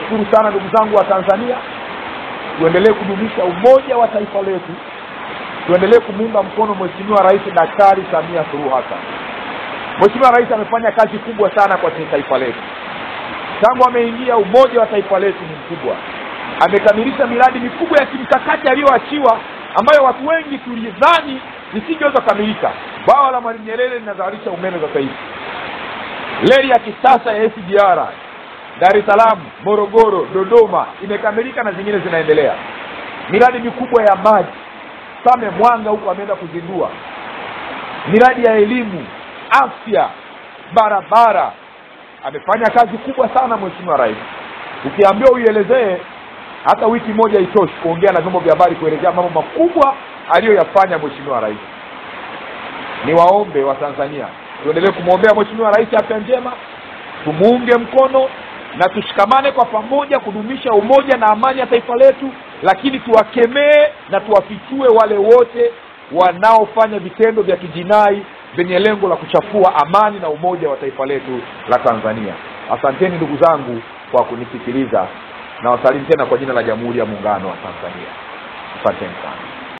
Shukuru sana ndugu zangu wa Tanzania. Tuendelee kudumisha umoja wa taifa letu. Tuendelee kumuunga mkono Mheshimiwa Rais Daktari Samia Suluhu Hassan. Mheshimiwa Rais amefanya kazi kubwa sana kwa taifa letu. Tangu ameingia, umoja wa taifa letu ni mkubwa. Amekamilisha miradi mikubwa ya kimkakati aliyoachiwa ambayo watu wengi tulidhani isingeweza kukamilika. Bwawa la Mwalimu Nyerere linazalisha umeme sasa hivi. Reli ya kisasa ya SGR Dar es Salaam, Morogoro, Dodoma imekamilika na zingine zinaendelea. Miradi mikubwa ya maji, Same Mwanga huko ameenda kuzindua. Miradi ya elimu, afya, barabara. Amefanya kazi kubwa sana Mheshimiwa Rais. Ukiambiwa uielezee hata wiki moja itoshi kuongea na vyombo vya habari kuelezea mambo makubwa aliyoyafanya Mheshimiwa Rais. Niwaombe wa Tanzania, tuendelee kumwombea Mheshimiwa Rais afya njema, tumuunge mkono na tushikamane kwa pamoja kudumisha umoja na amani ya taifa letu, lakini tuwakemee na tuwafichue wale wote wanaofanya vitendo vya kijinai vyenye lengo la kuchafua amani na umoja wa taifa letu la Tanzania. Asanteni ndugu zangu kwa kunisikiliza, na wasalimu tena kwa jina la Jamhuri ya Muungano wa Tanzania. Asanteni sana.